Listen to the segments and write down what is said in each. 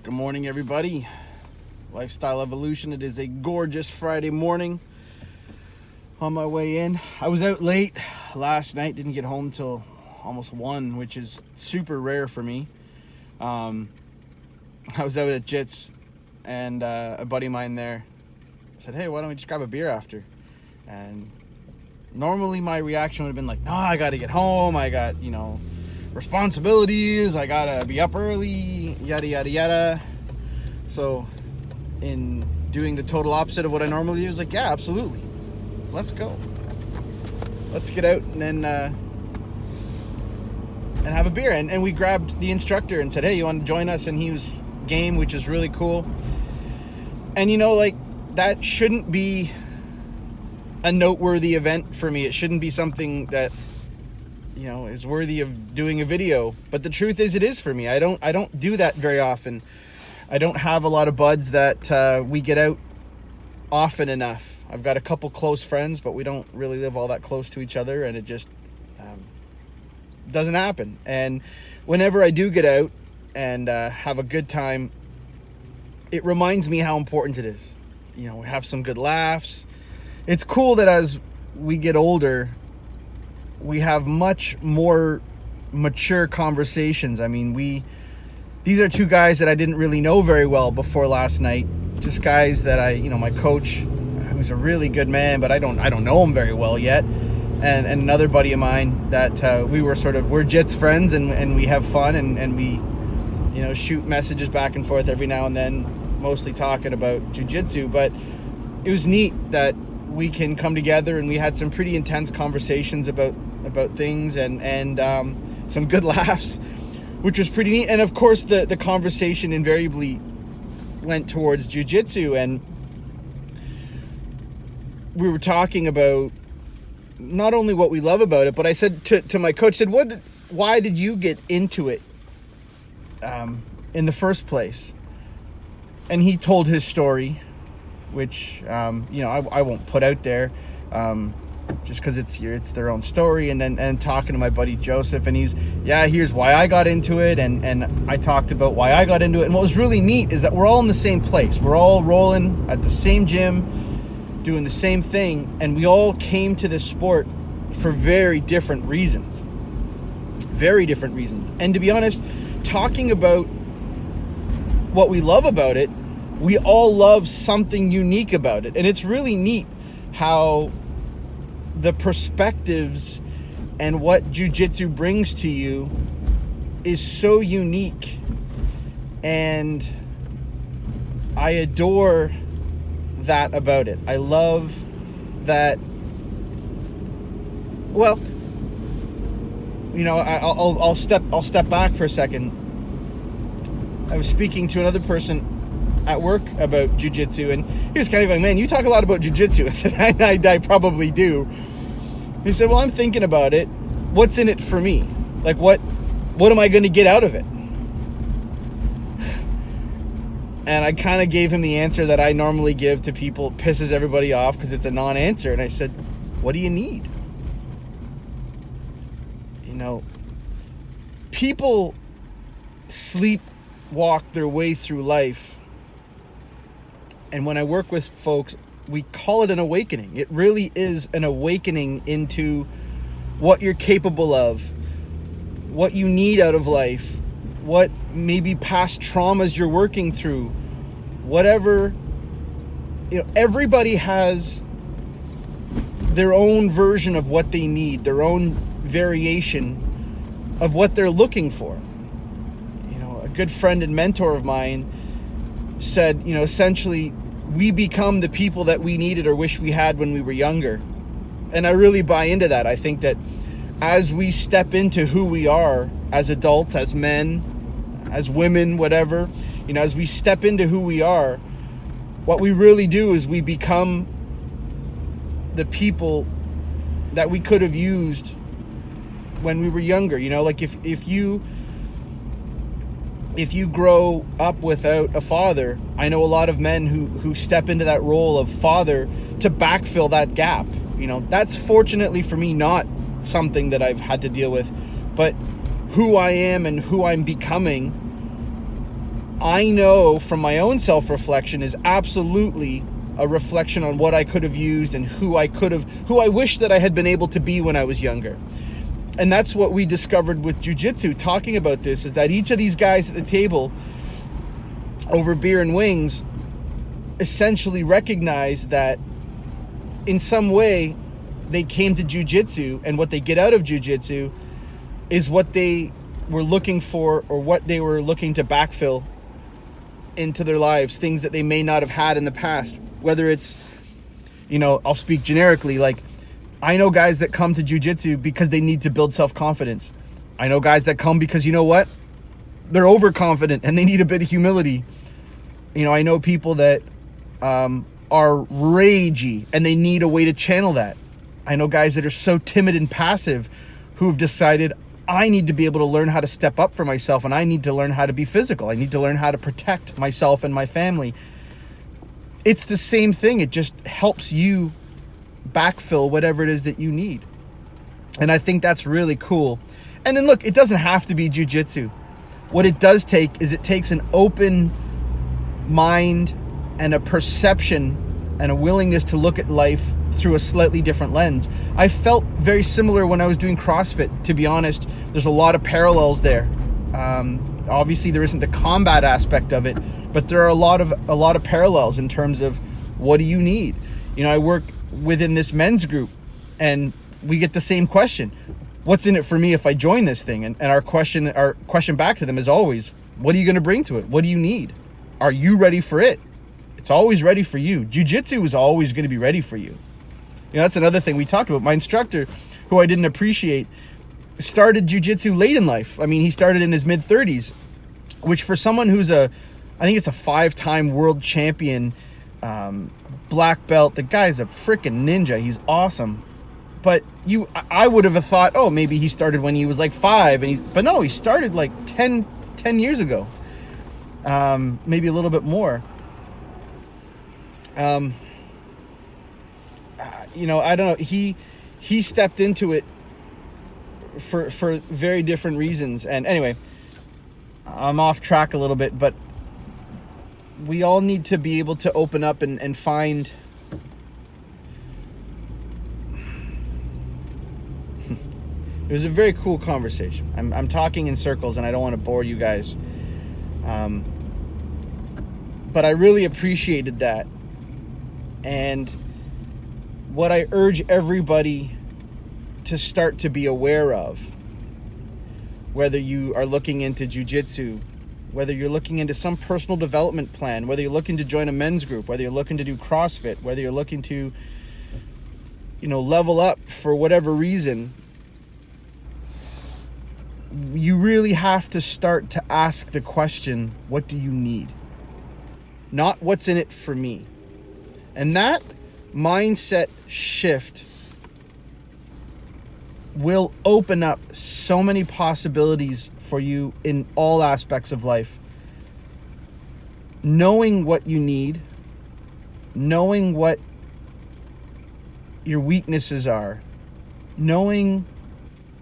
Good morning, everybody. Lifestyle Evolution. It is a gorgeous Friday morning. On my way in, I was out late last night. Didn't get home till almost 1, which is super rare for me. I was out at Jits, and a buddy of mine there said, "Hey, why don't we just grab a beer after?" And normally my reaction would have been like, "No, I got to get home. I got responsibilities. I gotta be up early, yada yada yada." So in doing the total opposite of what I normally do, is like, yeah, absolutely, let's go, let's get out and then and have a beer. And we grabbed the instructor and said, "Hey, you want to join us?" And he was game, which is really cool. And that shouldn't be a noteworthy event for me. It shouldn't be something that is worthy of doing a video, but the truth is, it is for me. I don't do that very often. I don't have a lot of buds that we get out often enough. I've got a couple close friends, but we don't really live all that close to each other, and it just doesn't happen. And whenever I do get out and have a good time, it reminds me how important it is. We have some good laughs. It's cool that as we get older, we have much more mature conversations. I mean, these are two guys that I didn't really know very well before last night. Just guys that my coach, who's a really good man, but I don't know him very well yet. And another buddy of mine that we're Jits friends, and we have fun, and we, shoot messages back and forth every now and then, mostly talking about jiu-jitsu. But it was neat that we can come together, and we had some pretty intense conversations about things and some good laughs, which was pretty neat. And of course the conversation invariably went towards jiu-jitsu, and we were talking about not only what we love about it, but I said to my coach, why did you get into it in the first place? And he told his story, which I won't put out there, just because it's their own story. And talking to my buddy Joseph, and here's why I got into it, and I talked about why I got into it. And what was really neat is that we're all in the same place. We're all rolling at the same gym, doing the same thing, and we all came to this sport for very different reasons. Very different reasons. And to be honest, talking about what we love about it, we all love something unique about it. And it's really neat how the perspectives and what jiu-jitsu brings to you is so unique. And I adore that about it. I love that. Well, I'll step back for a second. I was speaking to another person at work about jiu-jitsu, and he was kind of like, "Man, you talk a lot about jiu-jitsu." I said, I probably do. He said, "Well, I'm thinking about it. What's in it for me? Like, what am I going to get out of it?" And I kind of gave him the answer that I normally give to people. It pisses everybody off because it's a non-answer. And I said, "What do you need?" People sleepwalk their way through life. And when I work with folks, we call it an awakening. It really is an awakening into what you're capable of, what you need out of life, what maybe past traumas you're working through, whatever. Everybody has their own version of what they need, their own variation of what they're looking for. A good friend and mentor of mine said, essentially, we become the people that we needed or wish we had when we were younger. And I really buy into that. I think that as we step into who we are as adults, as men, as women, whatever, as we step into who we are, what we really do is we become the people that we could have used when we were younger. Like if you grow up without a father, I know a lot of men who step into that role of father to backfill that gap. That's fortunately for me not something that I've had to deal with, but who I am and who I'm becoming, I know from my own self-reflection is absolutely a reflection on what I could have used and who I wish that I had been able to be when I was younger. And that's what we discovered with jiu-jitsu, talking about this, is that each of these guys at the table over beer and wings essentially recognized that in some way they came to jiu-jitsu, and what they get out of jiu-jitsu is what they were looking for, or what they were looking to backfill into their lives, things that they may not have had in the past. Whether it's, I'll speak generically, like I know guys that come to jiu-jitsu because they need to build self-confidence. I know guys that come because, you know what, they're overconfident and they need a bit of humility. I know people that are ragey and they need a way to channel that. I know guys that are so timid and passive who have decided, I need to be able to learn how to step up for myself, and I need to learn how to be physical. I need to learn how to protect myself and my family. It's the same thing. It just helps you backfill whatever it is that you need. And I think that's really cool. And then look, it doesn't have to be jiu-jitsu. What it does take is it takes an open mind and a perception and a willingness to look at life through a slightly different lens. I felt very similar when I was doing CrossFit, to be honest. There's a lot of parallels there. Obviously there isn't the combat aspect of it, but there are a lot of parallels in terms of what do you need. I work within this men's group and we get the same question. What's in it for me if I join this thing? And our question back to them is always, what are you going to bring to it? What do you need? Are you ready for it? It's always ready for you. Jiu-jitsu is always going to be ready for you. That's another thing we talked about. My instructor, who I didn't appreciate, started jiu-jitsu late in life. I mean, he started in his mid-30s, which for someone who's I think it's a 5-time world champion, black belt, the guy's a freaking ninja. He's awesome. But I would have thought, oh, maybe he started when he was like 5, but no, he started like 10 years ago. Maybe a little bit more. I don't know. He stepped into it for very different reasons. And anyway, I'm off track a little bit, but we all need to be able to open up and find it was a very cool conversation. I'm talking in circles and I don't want to bore you guys. But I really appreciated that. And what I urge everybody to start to be aware of, whether you are looking into jiu-jitsu, whether you're looking into some personal development plan, whether you're looking to join a men's group, whether you're looking to do CrossFit, whether you're looking to, level up for whatever reason, you really have to start to ask the question, what do you need? Not what's in it for me. And that mindset shift will open up so many possibilities for you in all aspects of life. Knowing what you need, knowing what your weaknesses are, knowing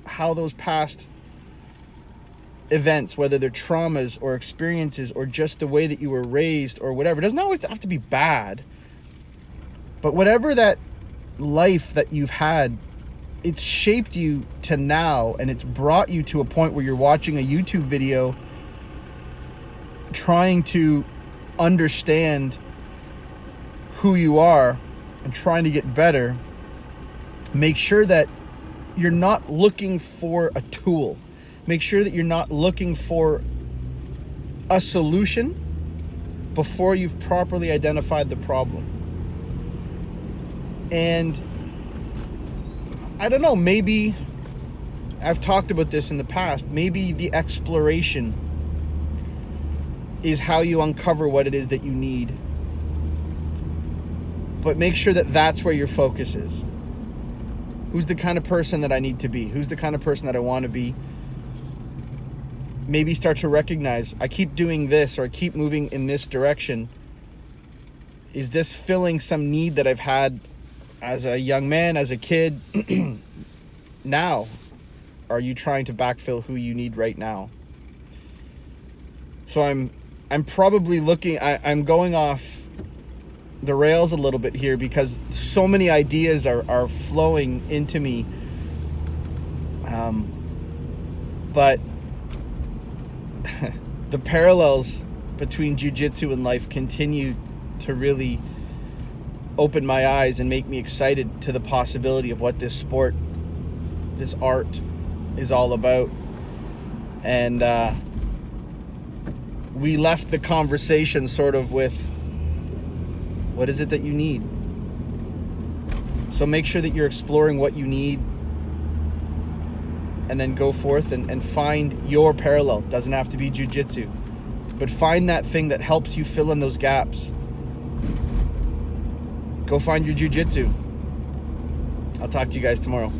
how those past events, whether they're traumas or experiences or just the way that you were raised or whatever, it doesn't always have to be bad. But whatever that life that you've had, it's shaped you to now, and it's brought you to a point where you're watching a YouTube video trying to understand who you are and trying to get better. Make sure that you're not looking for a tool. Make sure that you're not looking for a solution before you've properly identified the problem. And I don't know, maybe I've talked about this in the past. Maybe the exploration is how you uncover what it is that you need. But make sure that that's where your focus is. Who's the kind of person that I need to be? Who's the kind of person that I want to be? Maybe start to recognize, I keep doing this or I keep moving in this direction. Is this filling some need that I've had as a young man, as a kid? Now, are you trying to backfill who you need right now? So I'm I'm probably I'm going off the rails a little bit here because so many ideas are flowing into me. But the parallels between jiu-jitsu and life continue to really open my eyes and make me excited to the possibility of what this sport, this art, is all about. And we left the conversation sort of with, what is it that you need? So make sure that you're exploring what you need, and then go forth and find your parallel. Doesn't have to be jiu-jitsu, but find that thing that helps you fill in those gaps. Go find your jiu-jitsu. I'll talk to you guys tomorrow.